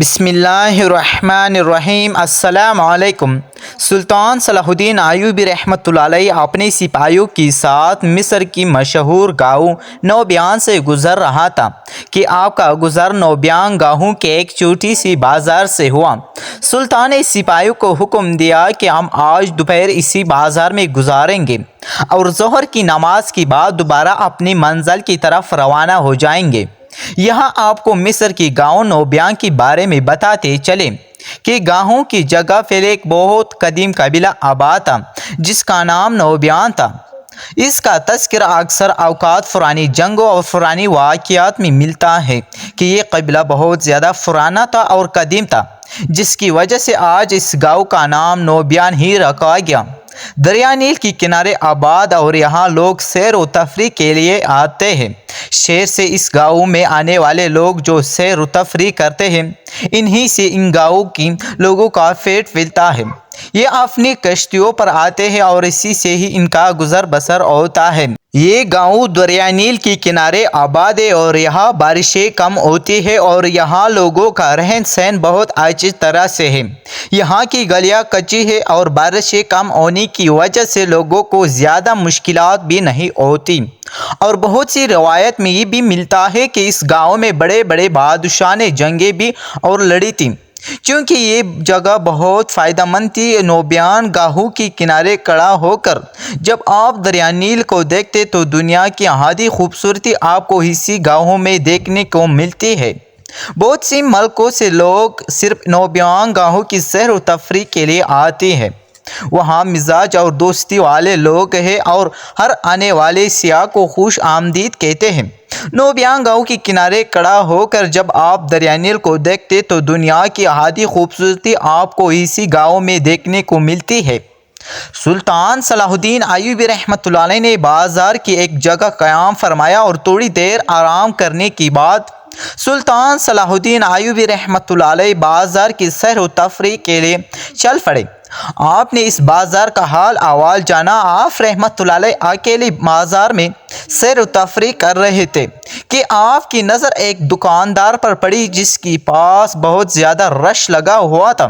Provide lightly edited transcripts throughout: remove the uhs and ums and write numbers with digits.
بسم اللہ الرحمن الرحیم۔ السلام علیکم۔ سلطان صلاح الدین ایوبی رحمۃ اللہ علیہ اپنے سپاہیوں کے ساتھ مصر کی مشہور گاؤں نوبیان سے گزر رہا تھا کہ آپ کا گزر نوبیان گاؤں کے ایک چھوٹی سی بازار سے ہوا۔ سلطان نے سپاہیوں کو حکم دیا کہ ہم آج دوپہر اسی بازار میں گزاریں گے اور ظہر کی نماز کے بعد دوبارہ اپنی منزل کی طرف روانہ ہو جائیں گے۔ یہاں آپ کو مصر کی گاؤں نوبیان کے بارے میں بتاتے چلے کہ گاؤں کی جگہ پھر ایک بہت قدیم قبیلہ آباد تھا جس کا نام نوبیان تھا۔ اس کا تذکرہ اکثر اوقات پرانی جنگوں اور پرانی واقعات میں ملتا ہے کہ یہ قبیلہ بہت زیادہ پرانا تھا اور قدیم تھا، جس کی وجہ سے آج اس گاؤں کا نام نوبیان ہی رکھا گیا۔ دریا نیل کے کنارے آباد اور یہاں لوگ سیر و تفریح کے لیے آتے ہیں۔ شہر سے اس گاؤں میں آنے والے لوگ جو سیر و تفریح کرتے ہیں، انہی سے ان گاؤں کے لوگوں کا پیٹ ملتا ہے۔ یہ اپنی کشتیوں پر آتے ہیں اور اسی سے ہی ان کا گزر بسر ہوتا ہے۔ یہ گاؤں دریا نیل کے کنارے آباد ہے اور یہاں بارشیں کم ہوتی ہے اور یہاں لوگوں کا رہن سہن بہت اچھی طرح سے ہے۔ یہاں کی گلیاں کچی ہے اور بارشیں کم ہونے کی وجہ سے لوگوں کو زیادہ مشکلات بھی نہیں ہوتی۔ اور بہت سی روایت میں یہ بھی ملتا ہے کہ اس گاؤں میں بڑے بڑے بادشاہ نے جنگیں بھی اور لڑی تھیں۔ چونکہ یہ جگہ بہت فائدہ مند تھی، نوبیان گاؤں کے کنارے کھڑا ہو کر جب آپ دریا نیل کو دیکھتے تو دنیا کی آدھی خوبصورتی آپ کو اسی گاؤں میں دیکھنے کو ملتی ہے۔ بہت سی ملکوں سے لوگ صرف نوبیان گاؤں کی سیر و تفریح کے لیے آتے ہیں۔ وہاں مزاج اور دوستی والے لوگ ہیں اور ہر آنے والے سیاح کو خوش آمدید کہتے ہیں۔ نوبیان گاؤں کے کنارے کھڑا ہو کر جب آپ دریا نیل کو دیکھتے تو دنیا کی آدھی خوبصورتی آپ کو اسی گاؤں میں دیکھنے کو ملتی ہے۔ سلطان صلاح الدین ایوبی رحمۃ اللہ علیہ نے بازار کی ایک جگہ قیام فرمایا اور تھوڑی دیر آرام کرنے کے بعد سلطان صلاح الدین ایوبی رحمۃ اللہ علیہ بازار کی سیر و تفریح کے لیے چل پڑے۔ آپ نے اس بازار کا حال احوال جانا۔ آپ رحمۃ اللہ علیہ اکیلے بازار میں سیر و تفریح کر رہے تھے کہ آپ کی نظر ایک دکاندار پر پڑی جس کے پاس بہت زیادہ رش لگا ہوا تھا۔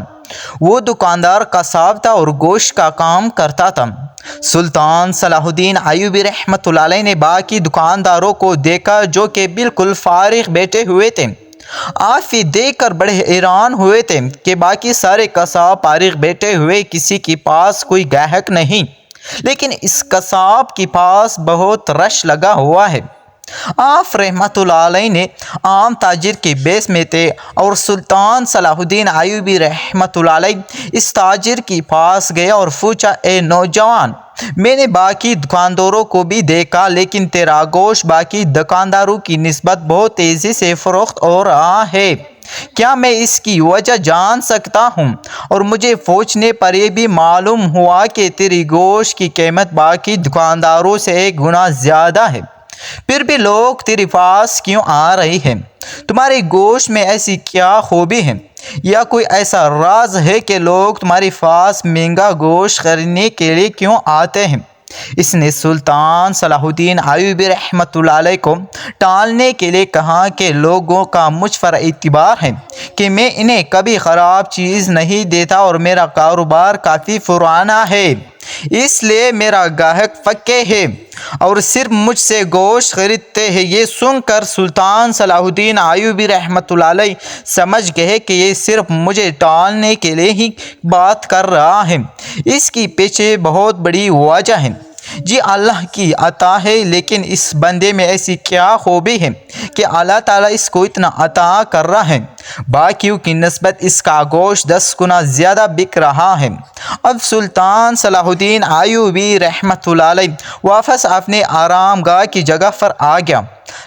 وہ دکاندار قصاب تھا اور گوشت کا کام کرتا تھا۔ سلطان صلاح الدین ایوبی رحمۃ اللہ علیہ نے باقی دکانداروں کو دیکھا جو کہ بالکل فارغ بیٹھے ہوئے تھے۔ آپ یہ دیکھ کر بڑے حیران ہوئے تھے کہ باقی سارے قصاب فارغ بیٹھے ہوئے، کسی کے پاس کوئی گاہک نہیں، لیکن اس قصاب کے پاس بہت رش لگا ہوا ہے۔ آپ رحمۃ اللہ علیہ نے عام تاجر کے بیس میں تھے اور سلطان صلاح الدین ایوبی رحمۃ اللہ علیہ اس تاجر کے پاس گئے اور پوچھا، اے نوجوان، میں نے باقی دکانداروں کو بھی دیکھا لیکن تیرا گوشت باقی دکانداروں کی نسبت بہت تیزی سے فروخت ہو رہا ہے، کیا میں اس کی وجہ جان سکتا ہوں؟ اور مجھے پوچھنے پر یہ بھی معلوم ہوا کہ تیری گوشت کی قیمت باقی دکانداروں سے 1 گنا زیادہ ہے، پھر بھی لوگ تیرے پاس کیوں آ رہے ہیں؟ تمہارے گوشت میں ایسی کیا خوبی ہے یا کوئی ایسا راز ہے کہ لوگ تمہارے پاس مہنگا گوشت خریدنے کے لیے کیوں آتے ہیں؟ اس نے سلطان صلاح الدین ایوبی رحمۃ اللہ علیہ کو ٹالنے کے لیے کہا کہ لوگوں کا مجھ پر اعتبار ہے کہ میں انہیں کبھی خراب چیز نہیں دیتا اور میرا کاروبار کافی پرانا ہے، اس لیے میرا گاہک پکے ہے اور صرف مجھ سے گوشت خریدتے ہیں۔ یہ سن کر سلطان صلاح الدین ایوبی رحمۃ اللہ علیہ سمجھ گئے کہ یہ صرف مجھے ٹالنے کے لیے ہی بات کر رہا ہے، اس کے پیچھے بہت بڑی وجہ ہے۔ جی اللہ کی عطا ہے، لیکن اس بندے میں ایسی کیا خوبی ہے کہ اللہ تعالیٰ اس کو اتنا عطا کر رہا ہے؟ باقیوں کی نسبت اس کا گوشت 10 گنا زیادہ بک رہا ہے۔ اب سلطان صلاح الدین ایوبی رحمۃ اللہ علیہ واپس اپنے آرام گاہ کی جگہ پر آ گیا،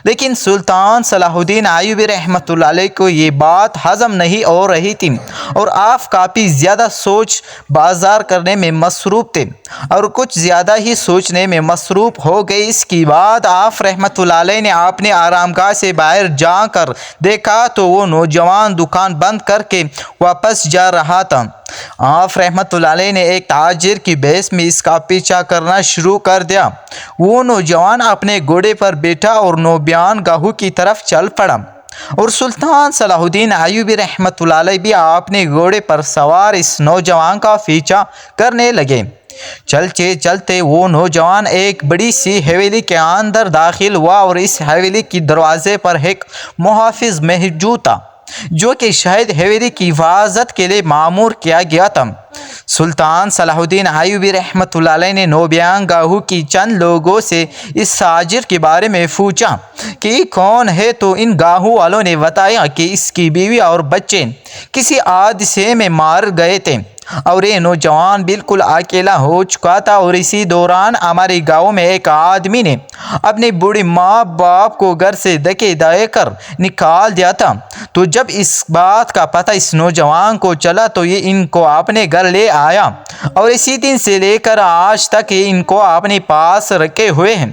لیکن سلطان صلاح الدین ایوبی رحمۃ اللہ علیہ کو یہ بات ہضم نہیں ہو رہی تھی اور آپ کافی زیادہ سوچ بازار کرنے میں مصروف تھے اور کچھ زیادہ ہی سوچنے میں مصروف ہو گئے۔ اس کے بعد آپ رحمۃ اللہ علیہ نے اپنے آرام گاہ سے باہر جا کر دیکھا تو وہ نوجوان دکان بند کر کے واپس جا رہا تھا۔ آپ رحمۃ اللہ علیہ نے ایک تاجر کی بحث میں اس کا پیچھا کرنا شروع کر دیا۔ وہ نوجوان اپنے گھوڑے پر بیٹھا اور نوبیان گاؤں کی طرف چل پڑا۔ اور سلطان صلاح الدین ایوبی رحمۃ اللہ علیہ بھی اپنے گھوڑے پر سوار اس نوجوان کا پیچھا کرنے لگے۔ چلتے چلتے وہ نوجوان ایک بڑی سی حویلی کے اندر داخل ہوا اور اس حویلی کی دروازے پر ایک محافظ موجود تھا جو کہ شاید حویلی کی حفاظت کے لیے مامور کیا گیا تھا۔ سلطان صلاح الدین ایوبی رحمۃ اللہ علیہ نے نوبیان گاہو کی چند لوگوں سے اس تاجر کے بارے میں پوچھا کہ یہ کون ہے، تو ان گاہو والوں نے بتایا کہ اس کی بیوی اور بچے کسی حادثے میں مار گئے تھے اور یہ نوجوان بالکل اکیلا ہو چکا تھا، اور اسی دوران ہمارے گاؤں میں ایک آدمی نے اپنے بوڑھے ماں باپ کو گھر سے دھکے دے کر نکال دیا تھا۔ تو جب اس بات کا پتہ اس نوجوان کو چلا تو یہ ان کو اپنے گھر لے آیا اور اسی دن سے لے کر آج تک یہ ان کو اپنے پاس رکھے ہوئے ہیں۔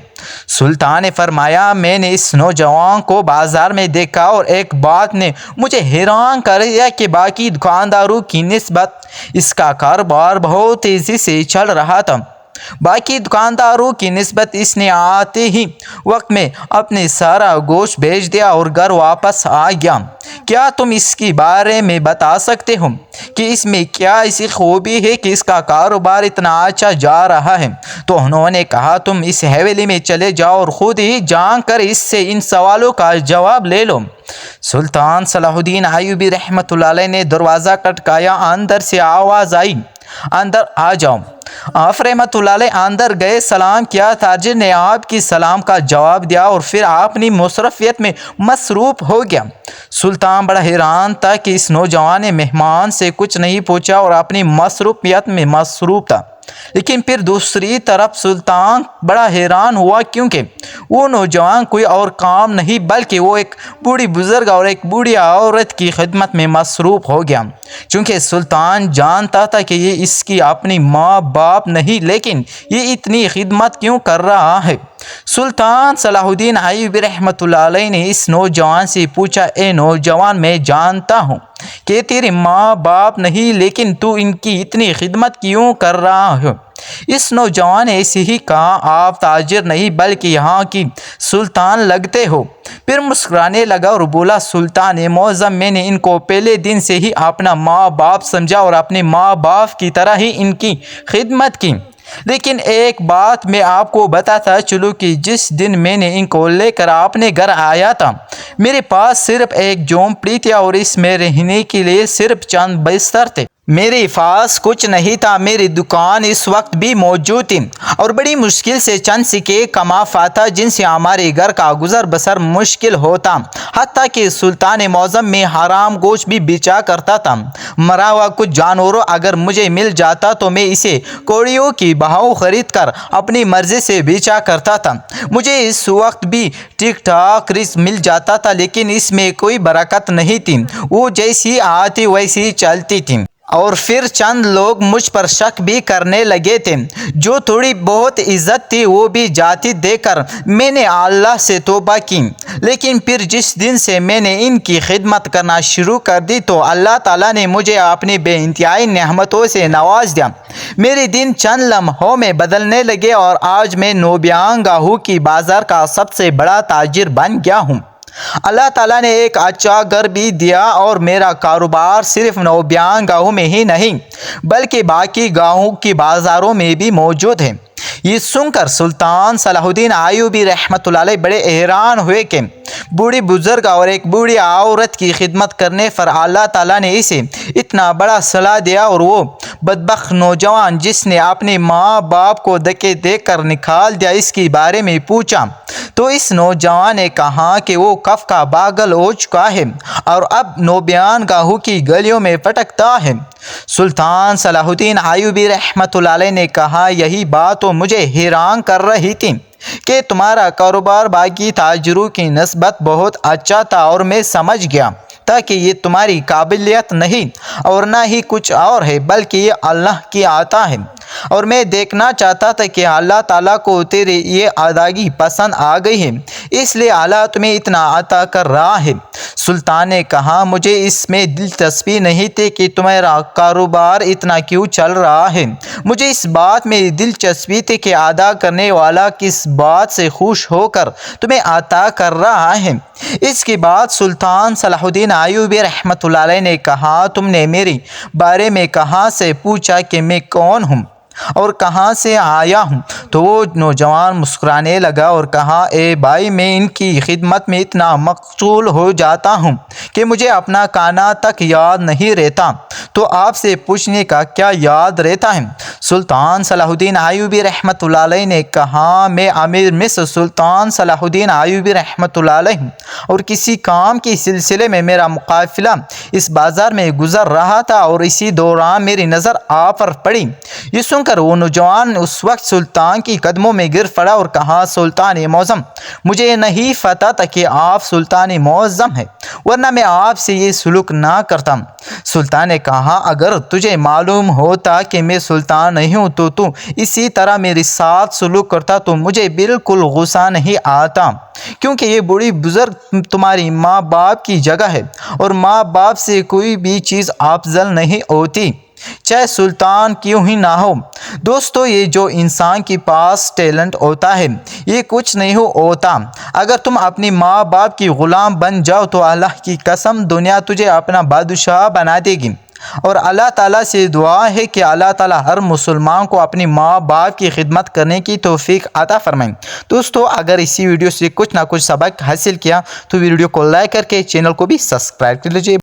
سلطان نے فرمایا، میں نے اس نوجوان کو بازار میں دیکھا اور ایک بات نے مجھے حیران کر دیا کہ باقی دکانداروں کی نسبت اس کا کاروبار بہت تیزی سے چل رہا تھا۔ باقی دکانداروں کی نسبت اس نے آتے ہی وقت میں اپنے سارا گوشت بیچ دیا اور گھر واپس آ گیا۔ کیا تم اس کے بارے میں بتا سکتے ہو کہ اس میں کیا ایسی خوبی ہے کہ اس کا کاروبار اتنا اچھا جا رہا ہے؟ تو انہوں نے کہا، تم اس حویلی میں چلے جاؤ اور خود ہی جان کر اس سے ان سوالوں کا جواب لے لو۔ سلطان صلاح الدین ایوبی رحمۃ اللہ علیہ نے دروازہ کھٹکایا، اندر سے آواز آئی، اندر آ جاؤ۔ آپ رحمۃ اللہ علیہ اندر گئے، سلام کیا، تاجر نے آپ کی سلام کا جواب دیا اور پھر اپنی مصروفیت میں مصروف ہو گیا۔ سلطان بڑا حیران تھا کہ اس نوجوان نے مہمان سے کچھ نہیں پوچھا اور اپنی مصروفیت میں مصروف تھا، لیکن پھر دوسری طرف سلطان بڑا حیران ہوا کیونکہ وہ نوجوان کوئی اور کام نہیں بلکہ وہ ایک بوڑھی بزرگ اور ایک بوڑھی عورت کی خدمت میں مصروف ہو گیا۔ چونکہ سلطان جانتا تھا کہ یہ اس کی اپنی ماں باپ نہیں، لیکن یہ اتنی خدمت کیوں کر رہا ہے؟ سلطان صلاح الدین ایوبی رحمۃ اللہ علیہ نے اس نوجوان سے پوچھا، اے نوجوان، میں جانتا ہوں کہ تیرے ماں باپ نہیں، لیکن تو ان کی اتنی خدمت کیوں کر رہا ہے؟ اس نوجوان نے ایسے ہی کہا، آپ تاجر نہیں بلکہ یہاں کی سلطان لگتے ہو۔ پھر مسکرانے لگا اور بولا، سلطان معظم، میں نے ان کو پہلے دن سے ہی اپنا ماں باپ سمجھا اور اپنے ماں باپ کی طرح ہی ان کی خدمت کی، لیکن ایک بات میں آپ کو بتاتا چلوں کہ جس دن میں نے ان کو لے کر اپنے گھر آیا تھا، میرے پاس صرف ایک جھونپڑی تھی اور اس میں رہنے کے لیے صرف چند بستر تھے۔ میرے پاس کچھ نہیں تھا۔ میری دکان اس وقت بھی موجود تھی اور بڑی مشکل سے چند سکے کما پاتا جن سے ہمارے گھر کا گزر بسر مشکل ہوتا، حتیٰ کہ سلطان معظم میں حرام گوشت بھی بیچا کرتا تھا۔ مرا ہوا کچھ جانوروں اگر مجھے مل جاتا تو میں اسے کوڑیوں کی بہاؤ خرید کر اپنی مرضی سے بیچا کرتا تھا۔ مجھے اس وقت بھی ٹھیک ٹھاک رزق مل جاتا تھا، لیکن اس میں کوئی برکت نہیں تھی، وہ جیسی آتی ویسی چلتی تھی۔ اور پھر چند لوگ مجھ پر شک بھی کرنے لگے تھے، جو تھوڑی بہت عزت تھی وہ بھی جاتی دے کر میں نے اللہ سے توبہ کی، لیکن پھر جس دن سے میں نے ان کی خدمت کرنا شروع کر دی تو اللہ تعالیٰ نے مجھے اپنی بے انتہائی نعمتوں سے نواز دیا۔ میرے دن چند لمحوں میں بدلنے لگے اور آج میں نوبیان گاہو کی بازار کا سب سے بڑا تاجر بن گیا ہوں۔ اللہ تعالیٰ نے ایک اچھا گھر بھی دیا اور میرا کاروبار صرف نوبیان گاہوں میں ہی نہیں بلکہ باقی گاہوں کی بازاروں میں بھی موجود ہے۔ یہ سن کر سلطان صلاح الدین ایوبی رحمۃ اللہ علیہ بڑے حیران ہوئے کہ بوڑھی بزرگ اور ایک بوڑھی عورت کی خدمت کرنے پر اللہ تعالیٰ نے اسے اتنا بڑا صلاح دیا، اور وہ بدبخت نوجوان جس نے اپنے ماں باپ کو دھکے دے کر نکال دیا اس کے بارے میں پوچھا تو اس نوجوان نے کہا کہ وہ کف کا پاگل ہو چکا ہے اور اب نوبیان گاہوں کی گلیوں میں پھٹکتا ہے۔ سلطان صلاح الدین ایوبی رحمۃ اللہ علیہ نے کہا، یہی بات تو مجھے حیران کر رہی تھی کہ تمہارا کاروبار باقی تاجروں کی نسبت بہت اچھا تھا، اور میں سمجھ گیا تھا کہ یہ تمہاری قابلیت نہیں اور نہ ہی کچھ اور ہے بلکہ یہ اللہ کی عطا ہے۔ اور میں دیکھنا چاہتا تھا کہ اللہ تعالیٰ کو تیری یہ ادائیگی پسند آ گئی ہے، اس لیے اللہ تمہیں اتنا عطا کر رہا ہے۔ سلطان نے کہا مجھے اس میں دلچسپی نہیں تھی کہ تمہارا کاروبار اتنا کیوں چل رہا ہے، مجھے اس بات میں دلچسپی تھی کہ ادا کرنے والا کس بات سے خوش ہو کر تمہیں عطا کر رہا ہے۔ اس کے بعد سلطان صلاح الدین ایوبی رحمۃ اللہ علیہ نے کہا تم نے میرے بارے میں کہاں سے پوچھا کہ میں کون ہوں اور کہاں سے آیا ہوں؟ تو وہ نوجوان مسکرانے لگا اور کہا اے بھائی، میں ان کی خدمت میں اتنا مشغول ہو جاتا ہوں کہ مجھے اپنا کھانا تک یاد نہیں رہتا، تو آپ سے پوچھنے کا کیا یاد رہتا ہے؟ سلطان صلاح الدین ایوبی رحمۃ اللہ علیہ نے کہا میں امیر مصر سلطان صلاح الدین ایوبی رحمۃ اللہ علیہ ہوں، اور کسی کام کے سلسلے میں میرا قافلہ اس بازار میں گزر رہا تھا اور اسی دوران میری نظر آپ پر پڑی۔ یہ سن کر وہ نوجوان اس وقت سلطان کی قدموں میں گر پڑا اور کہا سلطان معظم، مجھے نہیں پتہ تھا کہ آپ سلطان معظم ہیں، ورنہ میں آپ سے یہ سلوک نہ کرتا۔ سلطان نے کہا اگر تجھے معلوم ہوتا کہ میں سلطان نہیں ہوں تو اسی طرح میرے ساتھ سلوک کرتا تو مجھے بالکل غصہ نہیں آتا، کیونکہ یہ بوڑھی بزرگ تمہاری ماں باپ کی جگہ ہے اور ماں باپ سے کوئی بھی چیز افضل نہیں ہوتی، چاہے سلطان کیوں ہی نہ ہو۔ دوستو، یہ جو انسان کے پاس ٹیلنٹ ہوتا ہے یہ کچھ نہیں ہوتا۔ اگر تم اپنی ماں باپ کی غلام بن جاؤ تو اللہ کی قسم دنیا تجھے اپنا بادشاہ بنا دے گی، اور اللہ تعالیٰ سے دعا ہے کہ اللہ تعالیٰ ہر مسلمان کو اپنی ماں باپ کی خدمت کرنے کی توفیق عطا فرمائیں۔ دوستو، اگر اسی ویڈیو سے کچھ نہ کچھ سبق حاصل کیا تو ویڈیو کو لائک کر کے چینل کو بھی سبسکرائب کر لیجیے۔